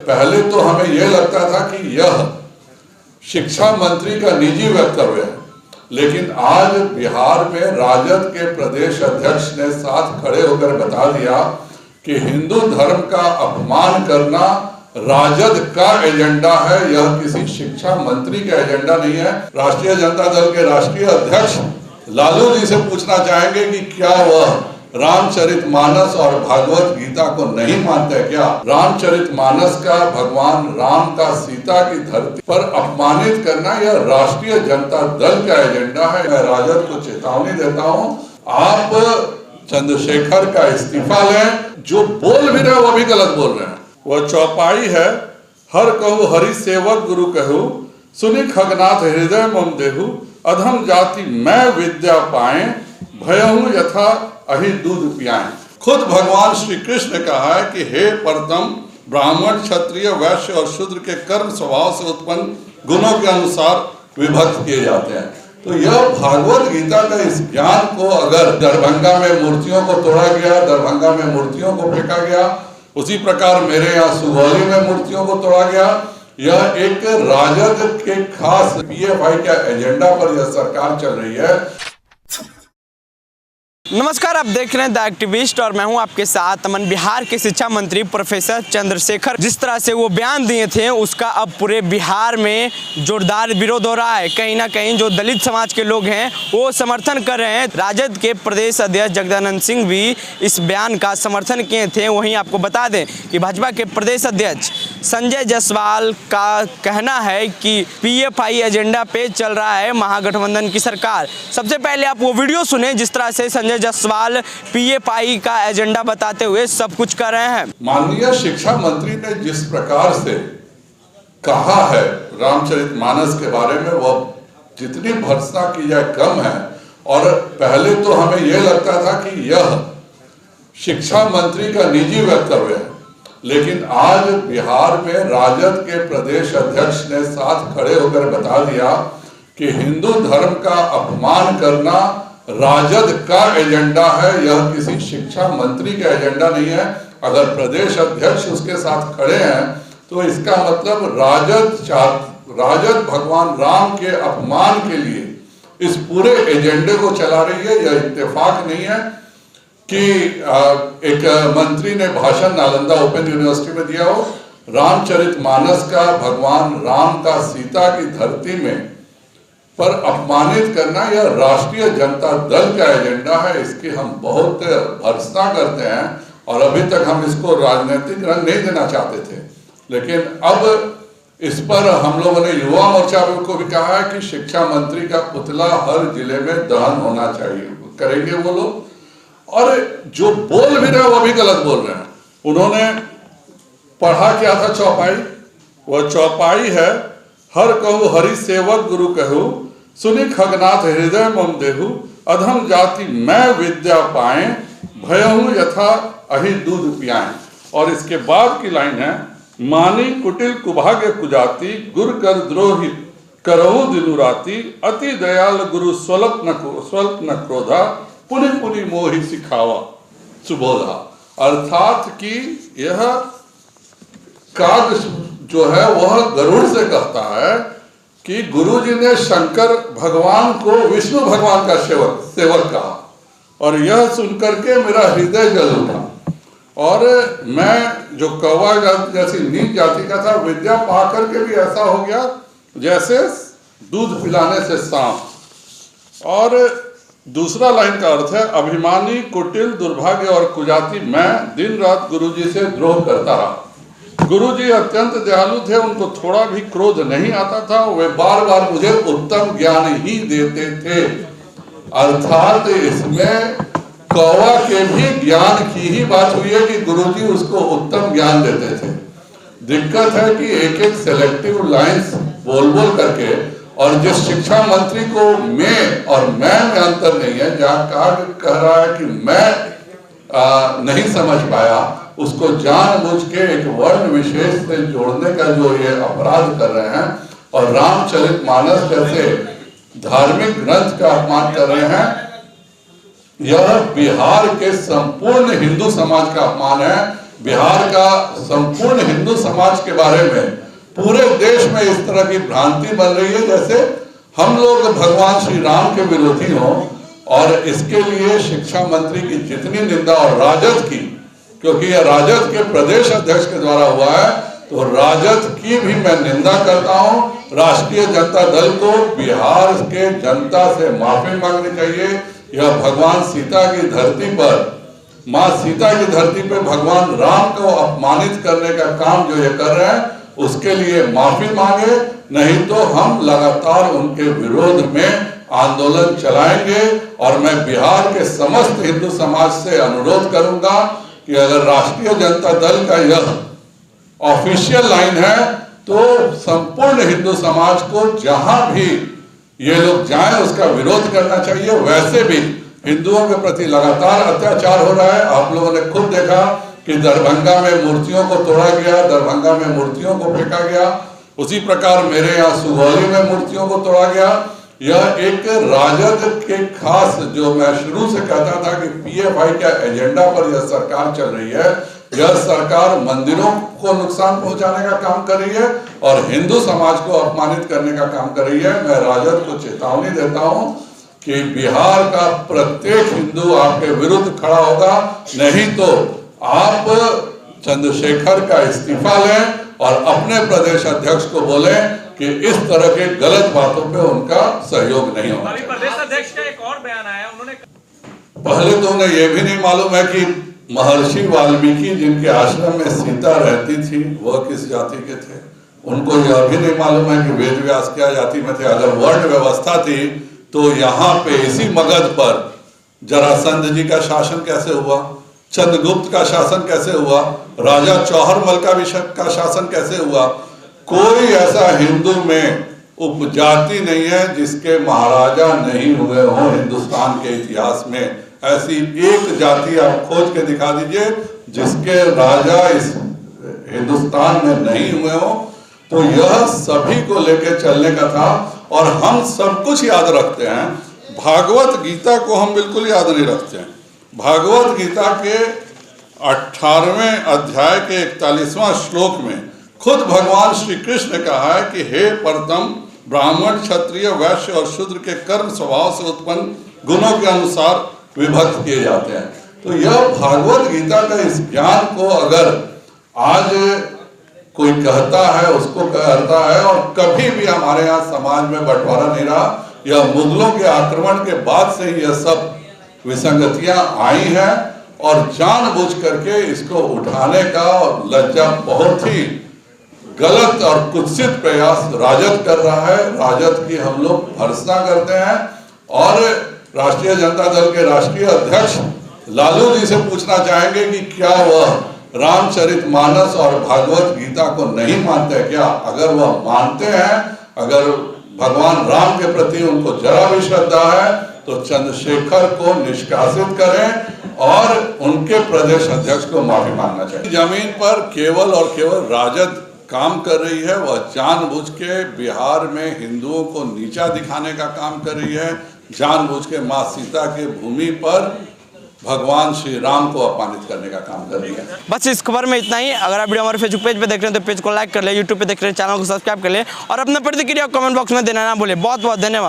पहले तो हमें यह लगता था कि यह शिक्षा मंत्री का निजी वक्तव्य है, लेकिन आज बिहार में राजद के प्रदेश अध्यक्ष ने साथ खड़े होकर बता दिया कि हिंदू धर्म का अपमान करना राजद का एजेंडा है, यह किसी शिक्षा मंत्री का एजेंडा नहीं है। राष्ट्रीय जनता दल के राष्ट्रीय अध्यक्ष लालू जी से पूछना चाहेंगे कि क्या वह रामचरितमानस और भागवत गीता को नहीं मानते क्या? रामचरितमानस का भगवान राम का सीता की धरती पर अपमानित करना यह राष्ट्रीय जनता दल का एजेंडा है। मैं राजद को चेतावनी देता हूं, आप चंद्रशेखर का इस्तीफा लें। जो बोल भी रहे वो भी गलत बोल रहे हैं। वह चौपाई है, हर कहू हरि सेवक गुरु कहू, सुनि खगनाथ हृदय मम देहु, अधम जाति मैं विद्या पाए, भयहु यथा अहि दूध पियाएं। खुद भगवान श्री कृष्ण ने कहा है कि हे परतम, ब्राह्मण क्षत्रिय वैश्य और शूद्र के कर्म स्वभाव से उत्पन्न गुणों के अनुसार विभक्त किए जाते हैं। तो यह भागवत गीता का इस ज्ञान को अगर दरभंगा में मूर्तियों को तोड़ा गया, दरभंगा में मूर्तियों को फेंका गया, उसी प्रकार मेरे यहाँ सुगौली में मूर्तियों को तोड़ा गया, यह एक राजद के खास पीएफआई के एजेंडा पर यह सरकार चल रही है। नमस्कार, आप देख रहे हैं द एक्टिविस्ट और मैं हूं आपके साथ अमन। बिहार के शिक्षा मंत्री प्रोफेसर चंद्रशेखर जिस तरह से वो बयान दिए थे उसका अब पूरे बिहार में जोरदार विरोध हो रहा है। कहीं ना कहीं जो दलित समाज के लोग हैं वो समर्थन कर रहे हैं। राजद के प्रदेश अध्यक्ष जगदानंद सिंह भी इस बयान का समर्थन किए थे। वहीं आपको बता दें कि भाजपा के प्रदेश अध्यक्ष संजय जायसवाल का कहना है कि पीएफआई एजेंडा पे चल रहा है महागठबंधन की सरकार। सबसे पहले आप वो वीडियो सुने जिस तरह से संजय जायसवाल पीएफआई का एजेंडा बताते हुए सब कुछ कर रहे हैं। माननीय शिक्षा मंत्री ने जिस प्रकार से कहा है रामचरितमानस के बारे में, वह जितनी भर्त्सना की जाए कम है। और पहले तो हमें यह लगता था कि यह शिक्षा मंत्री का निजी वक्तव्य है, लेकिन आज बिहार में राजद के प्रदेश अध्यक्ष ने साथ खड़े होकर बता दिया कि हिंदू धर्म का अपमान करना राजद का एजेंडा है, यह किसी शिक्षा मंत्री का एजेंडा नहीं है। अगर प्रदेश अध्यक्ष उसके साथ खड़े हैं तो इसका मतलब राजद भगवान राम के अपमान के लिए इस पूरे एजेंडे को चला रही है। यह इत्तेफाक नहीं है कि एक मंत्री ने भाषण नालंदा ओपन यूनिवर्सिटी में दिया हो, रामचरितमानस का भगवान राम का सीता की धरती में पर अपमानित करना यह राष्ट्रीय जनता दल का एजेंडा है। इसकी हम बहुत भर्त्सना करते हैं और अभी तक हम इसको राजनीतिक रंग नहीं देना चाहते थे, लेकिन अब इस पर हम लोगों ने युवा मोर्चा को भी कहा है कि शिक्षा मंत्री का पुतला हर जिले में दहन होना चाहिए। करेंगे वो लोग। और जो बोल भी रहे वो भी गलत बोल रहे हैं। उन्होंने पढ़ा क्या था चौपाई, वह चौपाई है, हर कहू हरि सेवक गुरु कहू, सुनि खगनाथ हृदय मम देहु, अधम जाति मैं विद्या पाए, भयहु यथा अहि दूध पियाएं। और इसके बाद की लाइन है, मानी कुटिल कुभाग्य कुजाति, गुर कर द्रोही करहु दिनु राति, अति दयाल गुरु स्वल्प न क्रोधा, पुनि पुनि मोहि सिखावा सुबोधा। अर्थात कि यह काग जो है वह गरुड़ से कहता है कि गुरुजी ने शंकर भगवान को विष्णु भगवान का सेवक कहा, और यह सुनकर के मेरा हृदय जल उठा। और मैं जो कौवा जैसी नीच जाति का था, विद्या पा करके भी ऐसा हो गया जैसे दूध पिलाने से सांप। और दूसरा लाइन का अर्थ है, अभिमानी कुटिल दुर्भाग्य और कुजाति मैं दिन रात गुरुजी से द्रोह करता रहा। गुरुजी अत्यंत दयालु थे, उनको थोड़ा भी क्रोध नहीं आता था, वे बार बार मुझे उत्तम ज्ञान ही देते थे। अर्थात इसमें कौवा के भी ज्ञान की ही बात हुई है कि गुरुजी उसको उत्तम ज्ञान देते थे। दिक्कत है कि एक एक सेलेक्टिव लाइंस बोल करके, और जिस शिक्षा मंत्री को मैं और मैं में अंतर नहीं है, जहाँ कह रहा है कि मैं नहीं समझ पाया, उसको जानबूझ के एक वर्ण विशेष से जोड़ने का जो ये अपराध कर रहे हैं और रामचरितमानस जैसे धार्मिक ग्रंथ का अपमान कर रहे हैं, यह बिहार के संपूर्ण हिंदू समाज का अपमान है। बिहार का संपूर्ण हिंदू समाज के बारे में पूरे देश में इस तरह की भ्रांति बन रही है जैसे हम लोग भगवान श्री राम के विरोधी हों। और इसके लिए शिक्षा मंत्री की जितनी निंदा, और राजद की, क्योंकि यह राजद के प्रदेश अध्यक्ष के द्वारा हुआ है, तो राजद की भी मैं निंदा करता हूं। राष्ट्रीय जनता दल को बिहार के जनता से माफी मांगनी चाहिए। यह भगवान सीता की धरती पर, मां सीता की धरती पर भगवान राम को अपमानित करने का काम जो ये कर रहे हैं, उसके लिए माफी मांगे, नहीं तो हम लगातार उनके विरोध में आंदोलन चलाएंगे। और मैं बिहार के समस्त हिंदू समाज से अनुरोध करूंगा कि अगर राष्ट्रीय जनता दल का यह ऑफिशियल लाइन है तो संपूर्ण हिंदू समाज को जहां भी ये लोग जाएं उसका विरोध करना चाहिए। वैसे भी हिंदुओं के प्रति लगातार अत्याचार हो रहा है। आप लोगों ने खुद देखा कि दरभंगा में मूर्तियों को तोड़ा गया, दरभंगा में मूर्तियों को फेंका गया। उसी प्रकार मेरे यहाँ सुगौली में मूर्तियों को तोड़ा गया। यह एक राजद के खास, जो मैं शुरू से कहता था कि पीएफआई के एजेंडा पर यह सरकार चल रही है। यह सरकार मंदिरों को नुकसान पहुंचाने का काम कर रही है और हिंदू समाज को अपमानित करने का काम कर रही है। मैं राजद को चेतावनी देता हूं कि बिहार का प्रत्येक हिंदू आपके विरुद्ध खड़ा होगा, नहीं तो आप चंद्रशेखर का इस्तीफा लें और अपने प्रदेश अध्यक्ष को बोलें कि इस तरह के गलत बातों पे उनका सहयोग नहीं होगा। प्रदेश अध्यक्ष का एक और बयान आया, उन्होंने पहले तो उन्हें यह भी नहीं मालूम है कि महर्षि वाल्मीकि जिनके आश्रम में सीता रहती थी वह किस जाति के थे। उनको यह भी नहीं मालूम है कि वेद व्यास क्या जाति में थे। अगर वर्ण व्यवस्था थी तो यहाँ पे इसी मगध पर जरासंध जी का शासन कैसे हुआ, चंद्रगुप्त का शासन कैसे हुआ, राजा चौहरमल का शासन कैसे हुआ। कोई ऐसा हिंदू में उपजाति नहीं है जिसके महाराजा नहीं हुए हों हिंदुस्तान के इतिहास में। ऐसी एक जाति आप खोज के दिखा दीजिए जिसके राजा इस हिंदुस्तान में नहीं हुए हों। तो यह सभी को लेकर चलने का था और हम सब कुछ याद रखते हैं, भागवत गीता को हम बिल्कुल याद नहीं रखते हैं। भागवत गीता के 18वें अध्याय के 41वां श्लोक में खुद भगवान श्री कृष्ण ने कहा है कि हे परतम, ब्राह्मण, क्षत्रिय, वैश्य और शूद्र के कर्म स्वभाव से उत्पन्न गुणों के अनुसार विभक्त किए जाते हैं। तो यह भागवत गीता का इस ज्ञान को अगर आज कोई कहता है, उसको कहता है, और कभी भी हमारे यहाँ समाज में बंटवारा नहीं रहा। यह मुगलों के आक्रमण के बाद से ही यह सब विसंगतियां आई हैं और जानबूझ करके इसको उठाने का लज्जा बहुत ही गलत और कुत्सित प्रयास राजद कर रहा है। राजद की हम लोग भर्त्सना करते हैं और राष्ट्रीय जनता दल के राष्ट्रीय अध्यक्ष लालू जी से पूछना चाहेंगे कि क्या वह रामचरितमानस और भागवत गीता को नहीं मानते क्या? अगर वह मानते हैं, अगर भगवान राम के प्रति उनको जरा भी श्रद्धा है तो चंद्रशेखर को निष्कासित करें और उनके प्रदेश अध्यक्ष को माफी मांगना चाहिए। जमीन पर केवल और केवल राजद काम कर रही है। वह जानबूझ के बिहार में हिंदुओं को नीचा दिखाने का काम कर रही है, जानबूझ के मां सीता के भूमि पर भगवान श्री राम को अपमानित करने का काम कर रही है। बस इस खबर में इतना ही। अगर आप वीडियो हमारे फेसबुक पेज पे देख रहे हैं तो पेज को लाइक कर ले, यूट्यूब पे देख रहे हैं चैनल को सब्सक्राइब कर ले और अपना प्रतिक्रिया कमेंट बॉक्स में देना ना भूले। बहुत बहुत धन्यवाद।